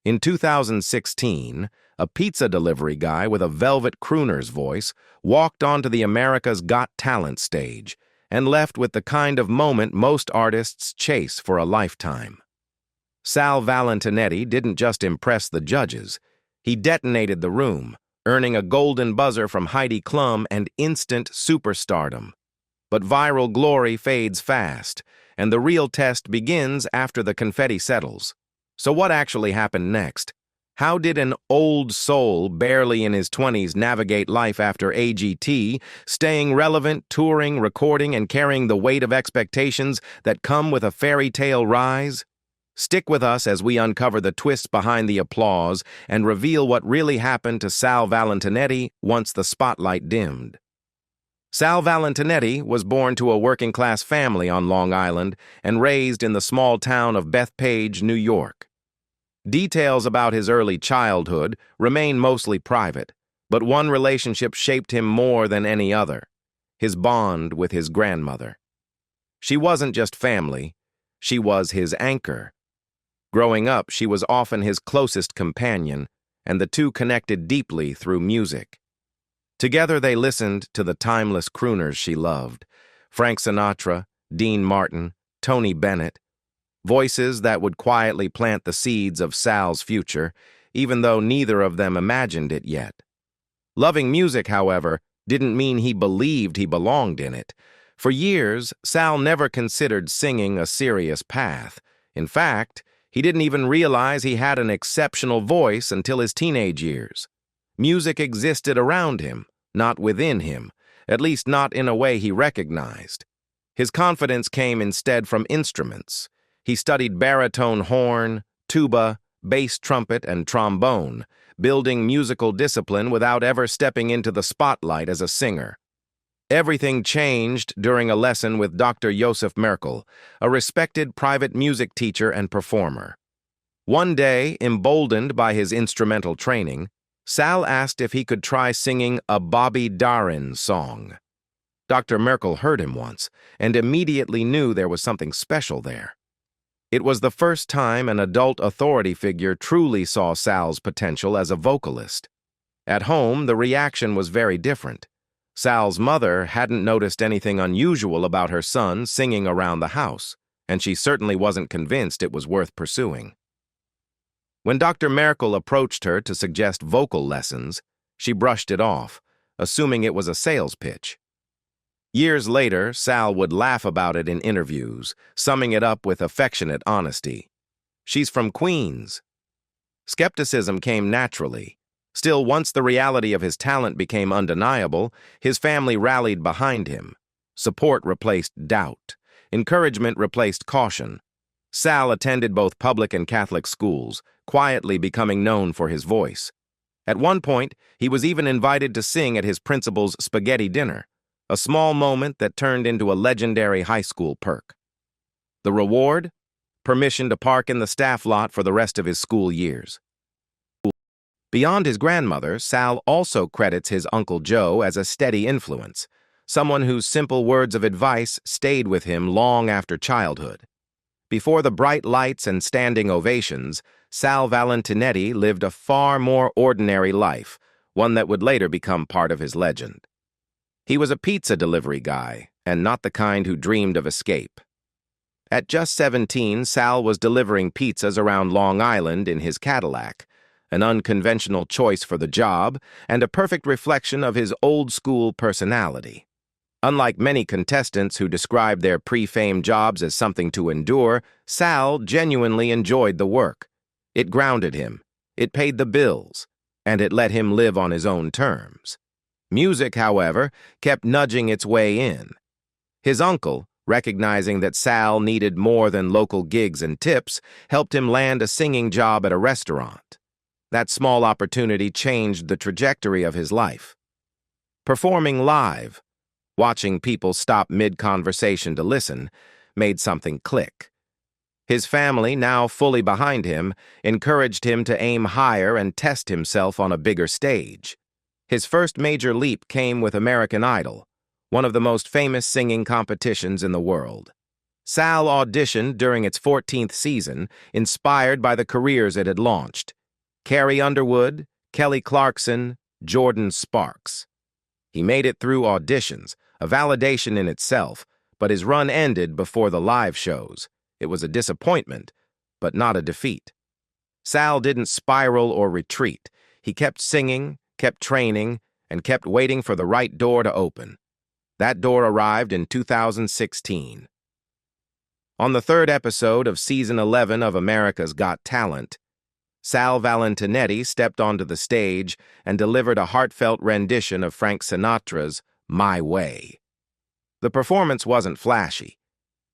In 2016, a pizza delivery guy with a velvet crooner's voice walked onto the America's Got Talent stage and left with the kind of moment most artists chase for a lifetime. Sal Valentinetti didn't just impress the judges. He detonated the room, earning a golden buzzer from Heidi Klum and instant superstardom. But viral glory fades fast, and the real test begins after the confetti settles. So what actually happened next? How did an old soul barely in his 20s navigate life after AGT, staying relevant, touring, recording, and carrying the weight of expectations that come with a fairy tale rise? Stick with us as we uncover the twists behind the applause and reveal what really happened to Sal Valentinetti once the spotlight dimmed. Sal Valentinetti was born to a working-class family on Long Island and raised in the small town of Bethpage, New York. Details about his early childhood remain mostly private, but one relationship shaped him more than any other: his bond with his grandmother. She wasn't just family, she was his anchor. Growing up, she was often his closest companion, and the two connected deeply through music. Together they listened to the timeless crooners she loved: Frank Sinatra, Dean Martin, Tony Bennett, voices that would quietly plant the seeds of Sal's future, even though neither of them imagined it yet. Loving music, however, didn't mean he believed he belonged in it. For years, Sal never considered singing a serious path. In fact, he didn't even realize he had an exceptional voice until his teenage years. Music existed around him, not within him, at least not in a way he recognized. His confidence came instead from instruments. He studied baritone horn, tuba, bass trumpet, and trombone, building musical discipline without ever stepping into the spotlight as a singer. Everything changed during a lesson with Dr. Josef Merkel, a respected private music teacher and performer. One day, emboldened by his instrumental training, Sal asked if he could try singing a Bobby Darin song. Dr. Merkel heard him once and immediately knew there was something special there. It was the first time an adult authority figure truly saw Sal's potential as a vocalist. At home, the reaction was very different. Sal's mother hadn't noticed anything unusual about her son singing around the house, and she certainly wasn't convinced it was worth pursuing. When Dr. Merkel approached her to suggest vocal lessons, she brushed it off, assuming it was a sales pitch. Years later, Sal would laugh about it in interviews, summing it up with affectionate honesty. "She's from Queens." Skepticism came naturally. Still, once the reality of his talent became undeniable, his family rallied behind him. Support replaced doubt. Encouragement replaced caution. Sal attended both public and Catholic schools, quietly becoming known for his voice. At one point, he was even invited to sing at his principal's spaghetti dinner, a small moment that turned into a legendary high school perk. The reward? Permission to park in the staff lot for the rest of his school years. Beyond his grandmother, Sal also credits his Uncle Joe as a steady influence, someone whose simple words of advice stayed with him long after childhood. Before the bright lights and standing ovations, Sal Valentinetti lived a far more ordinary life, one that would later become part of his legend. He was a pizza delivery guy, and not the kind who dreamed of escape. At just 17, Sal was delivering pizzas around Long Island in his Cadillac, an unconventional choice for the job and a perfect reflection of his old-school personality. Unlike many contestants who described their pre-fame jobs as something to endure, Sal genuinely enjoyed the work. It grounded him, it paid the bills, and it let him live on his own terms. Music, however, kept nudging its way in. His uncle, recognizing that Sal needed more than local gigs and tips, helped him land a singing job at a restaurant. That small opportunity changed the trajectory of his life. Performing live, watching people stop mid-conversation to listen, made something click. His family, now fully behind him, encouraged him to aim higher and test himself on a bigger stage. His first major leap came with American Idol, one of the most famous singing competitions in the world. Sal auditioned during its 14th season, inspired by the careers it had launched. Carrie Underwood, Kelly Clarkson, Jordan Sparks. He made it through auditions, a validation in itself, but his run ended before the live shows. It was a disappointment, but not a defeat. Sal didn't spiral or retreat. He kept singing, kept training, and kept waiting for the right door to open. That door arrived in 2016. On the third episode of Season 11 of America's Got Talent, Sal Valentinetti stepped onto the stage and delivered a heartfelt rendition of Frank Sinatra's My Way. The performance wasn't flashy.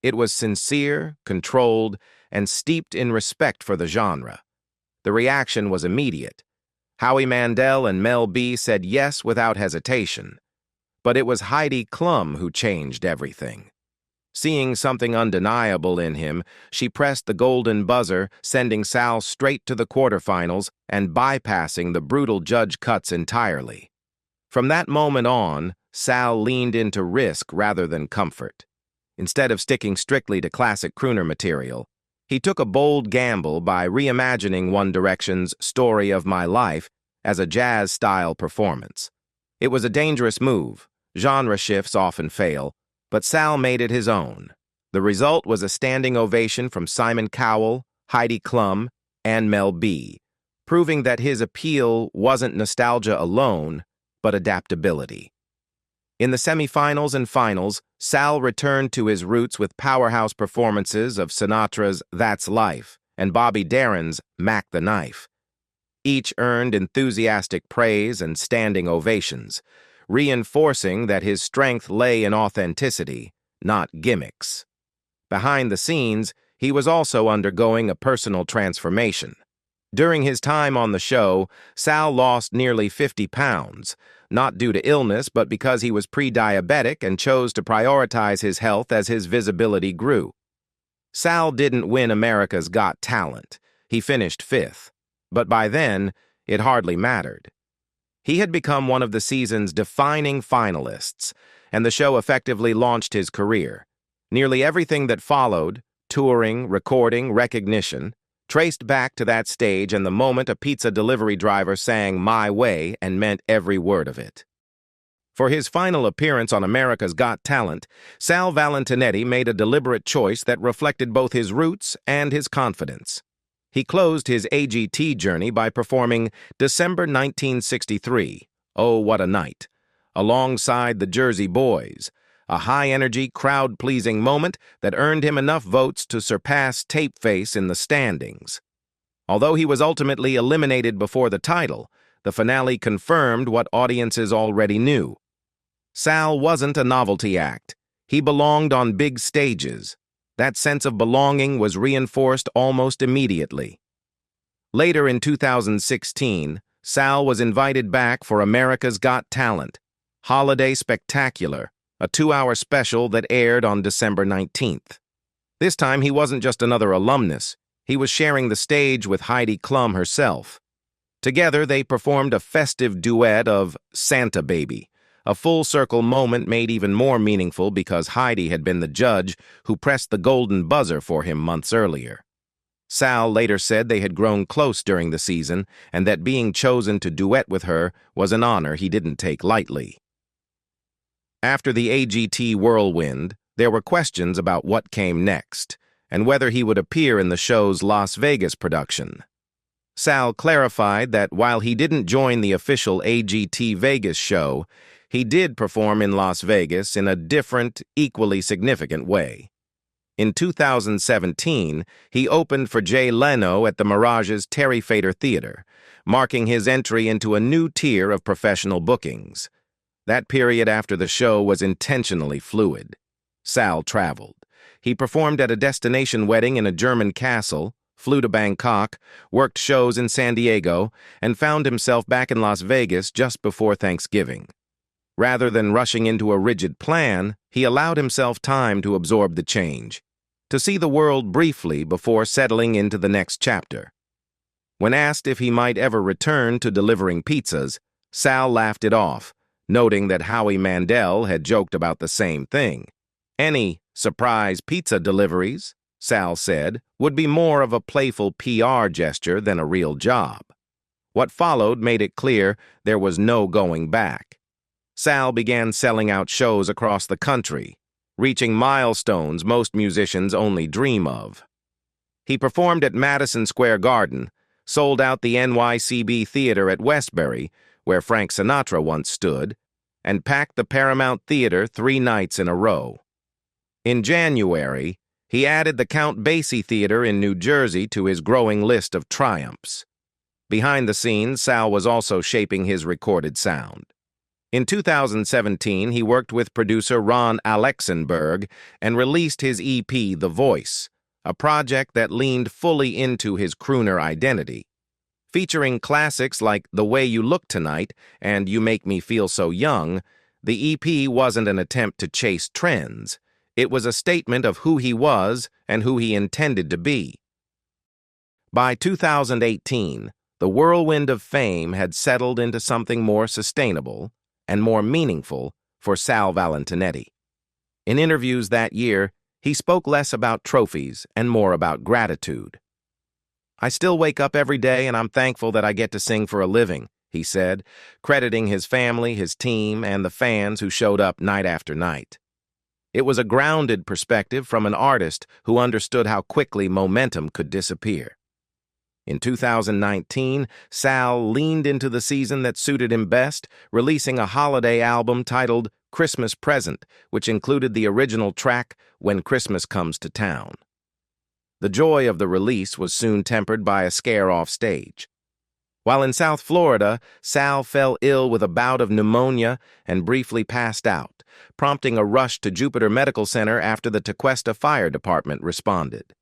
It was sincere, controlled, and steeped in respect for the genre. The reaction was immediate. Howie Mandel and Mel B said yes without hesitation. But it was Heidi Klum who changed everything. Seeing something undeniable in him, she pressed the golden buzzer, sending Sal straight to the quarterfinals and bypassing the brutal judge cuts entirely. From that moment on, Sal leaned into risk rather than comfort. Instead of sticking strictly to classic crooner material, he took a bold gamble by reimagining One Direction's Story of My Life as a jazz-style performance. It was a dangerous move. Genre shifts often fail, but Sal made it his own. The result was a standing ovation from Simon Cowell, Heidi Klum, and Mel B, proving that his appeal wasn't nostalgia alone, but adaptability. In the semifinals and finals, Sal returned to his roots with powerhouse performances of Sinatra's That's Life and Bobby Darin's Mac the Knife. Each earned enthusiastic praise and standing ovations, reinforcing that his strength lay in authenticity, not gimmicks. Behind the scenes, he was also undergoing a personal transformation. During his time on the show, Sal lost nearly 50 pounds, not due to illness but because he was pre-diabetic and chose to prioritize his health as his visibility grew. Sal didn't win America's Got Talent. He finished 5th. But by then, it hardly mattered. He had become one of the season's defining finalists, and the show effectively launched his career. Nearly everything that followed, touring, recording, recognition, traced back to that stage and the moment a pizza delivery driver sang My Way and meant every word of it. For his final appearance on America's Got Talent, Sal Valentinetti made a deliberate choice that reflected both his roots and his confidence. He closed his AGT journey by performing December 1963, Oh What a Night, alongside the Jersey Boys, a high-energy, crowd-pleasing moment that earned him enough votes to surpass Tapeface in the standings. Although he was ultimately eliminated before the title, the finale confirmed what audiences already knew. Sal wasn't a novelty act. He belonged on big stages. That sense of belonging was reinforced almost immediately. Later in 2016, Sal was invited back for America's Got Talent, Holiday Spectacular, a 2-hour special that aired on December 19th. This time, he wasn't just another alumnus. He was sharing the stage with Heidi Klum herself. Together, they performed a festive duet of Santa Baby, a full-circle moment made even more meaningful because Heidi had been the judge who pressed the golden buzzer for him months earlier. Sal later said they had grown close during the season and that being chosen to duet with her was an honor he didn't take lightly. After the AGT whirlwind, there were questions about what came next and whether he would appear in the show's Las Vegas production. Sal clarified that while he didn't join the official AGT Vegas show, he did perform in Las Vegas in a different, equally significant way. In 2017, he opened for Jay Leno at the Mirage's Terry Fator Theater, marking his entry into a new tier of professional bookings. That period after the show was intentionally fluid. Sal traveled. He performed at a destination wedding in a German castle, flew to Bangkok, worked shows in San Diego, and found himself back in Las Vegas just before Thanksgiving. Rather than rushing into a rigid plan, he allowed himself time to absorb the change, to see the world briefly before settling into the next chapter. When asked if he might ever return to delivering pizzas, Sal laughed it off, noting that Howie Mandel had joked about the same thing. Any surprise pizza deliveries, Sal said, would be more of a playful PR gesture than a real job. What followed made it clear there was no going back. Sal began selling out shows across the country, reaching milestones most musicians only dream of. He performed at Madison Square Garden, sold out the NYCB Theater at Westbury, where Frank Sinatra once stood, and packed the Paramount Theater 3 nights in a row. In January, he added the Count Basie Theater in New Jersey to his growing list of triumphs. Behind the scenes, Sal was also shaping his recorded sound. In 2017, he worked with producer Ron Alexenberg and released his EP, The Voice, a project that leaned fully into his crooner identity. Featuring classics like The Way You Look Tonight and You Make Me Feel So Young, the EP wasn't an attempt to chase trends. It was a statement of who he was and who he intended to be. By 2018, the whirlwind of fame had settled into something more sustainable and more meaningful for Sal Valentinetti. In interviews that year, he spoke less about trophies and more about gratitude. "I still wake up every day and I'm thankful that I get to sing for a living," he said, crediting his family, his team, and the fans who showed up night after night. It was a grounded perspective from an artist who understood how quickly momentum could disappear. In 2019, Sal leaned into the season that suited him best, releasing a holiday album titled Christmas Present, which included the original track When Christmas Comes to Town. The joy of the release was soon tempered by a scare off stage. While in South Florida, Sal fell ill with a bout of pneumonia and briefly passed out, prompting a rush to Jupiter Medical Center after the Tequesta Fire Department responded.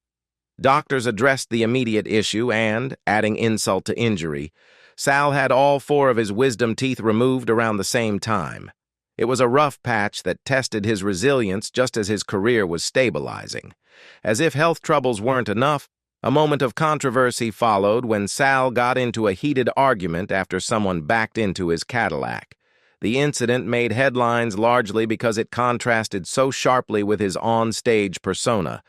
Doctors addressed the immediate issue and, adding insult to injury, Sal had all 4 of his wisdom teeth removed around the same time. It was a rough patch that tested his resilience just as his career was stabilizing. As if health troubles weren't enough, a moment of controversy followed when Sal got into a heated argument after someone backed into his Cadillac. The incident made headlines largely because it contrasted so sharply with his on-stage persona,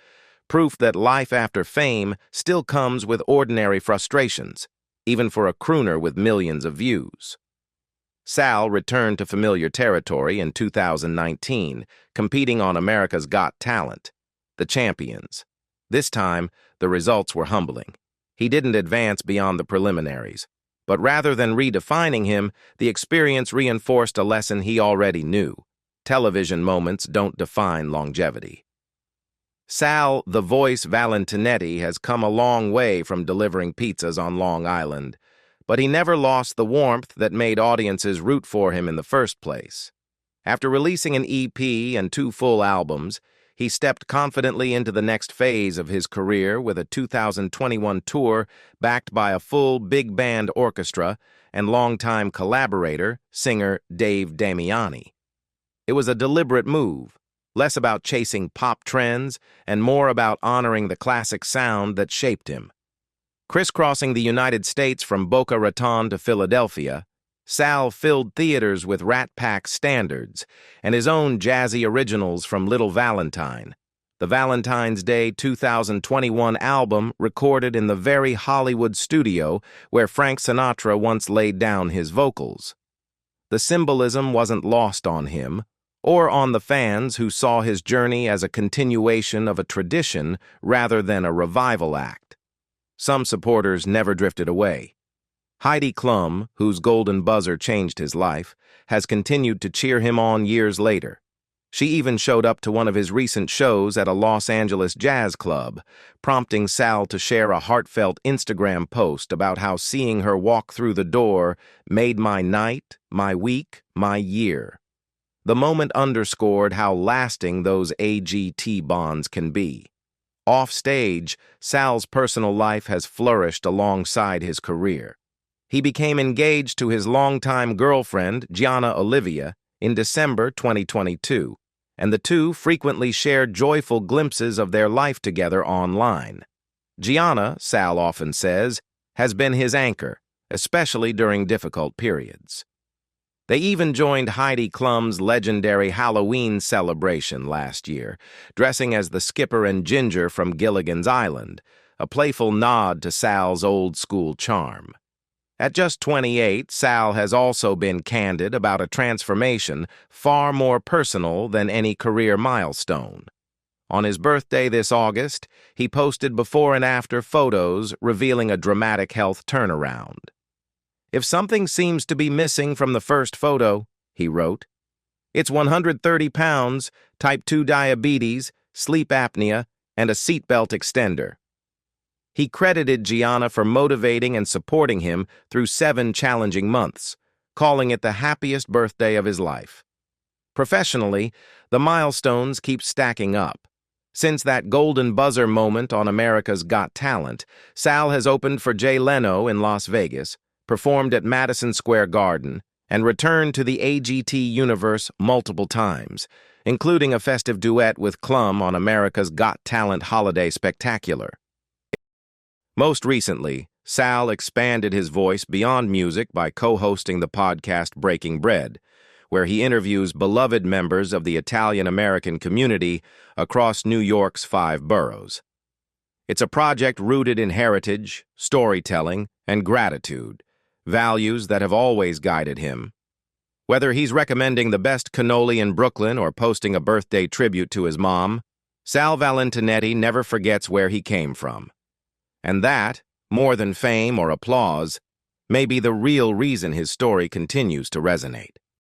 proof that life after fame still comes with ordinary frustrations, even for a crooner with millions of views. Sal returned to familiar territory in 2019, competing on America's Got Talent, The Champions. This time, the results were humbling. He didn't advance beyond the preliminaries, but rather than redefining him, the experience reinforced a lesson he already knew. Television moments don't define longevity. Sal "The Voice" Valentinetti has come a long way from delivering pizzas on Long Island, but he never lost the warmth that made audiences root for him in the first place. After releasing an EP and 2 full albums, he stepped confidently into the next phase of his career with a 2021 tour backed by a full big band orchestra and longtime collaborator, singer Dave Damiani. It was a deliberate move, less about chasing pop trends and more about honoring the classic sound that shaped him. Crisscrossing the United States from Boca Raton to Philadelphia, Sal filled theaters with Rat Pack standards and his own jazzy originals from Little Valentine, the Valentine's Day 2021 album recorded in the very Hollywood studio where Frank Sinatra once laid down his vocals. The symbolism wasn't lost on him, or on the fans who saw his journey as a continuation of a tradition rather than a revival act. Some supporters never drifted away. Heidi Klum, whose golden buzzer changed his life, has continued to cheer him on years later. She even showed up to one of his recent shows at a Los Angeles jazz club, prompting Sal to share a heartfelt Instagram post about how seeing her walk through the door made my night, my week, my year. The moment underscored how lasting those AGT bonds can be. Off stage, Sal's personal life has flourished alongside his career. He became engaged to his longtime girlfriend, Gianna Olivia, in December 2022, and the two frequently shared joyful glimpses of their life together online. Gianna, Sal often says, has been his anchor, especially during difficult periods. They even joined Heidi Klum's legendary Halloween celebration last year, dressing as the Skipper and Ginger from Gilligan's Island, a playful nod to Sal's old-school charm. At just 28, Sal has also been candid about a transformation far more personal than any career milestone. On his birthday this August, he posted before and after photos revealing a dramatic health turnaround. "If something seems to be missing from the first photo," he wrote, "it's 130 pounds, type 2 diabetes, sleep apnea, and a seatbelt extender." He credited Gianna for motivating and supporting him through 7 challenging months, calling it the happiest birthday of his life. Professionally, the milestones keep stacking up. Since that golden buzzer moment on America's Got Talent, Sal has opened for Jay Leno in Las Vegas, performed at Madison Square Garden, and returned to the AGT universe multiple times, including a festive duet with Klum on America's Got Talent Holiday Spectacular. Most recently, Sal expanded his voice beyond music by co-hosting the podcast Breaking Bread, where he interviews beloved members of the Italian-American community across New York's 5 boroughs. It's a project rooted in heritage, storytelling, and gratitude, values that have always guided him. Whether he's recommending the best cannoli in Brooklyn or posting a birthday tribute to his mom, Sal Valentinetti never forgets where he came from. And that, more than fame or applause, may be the real reason his story continues to resonate.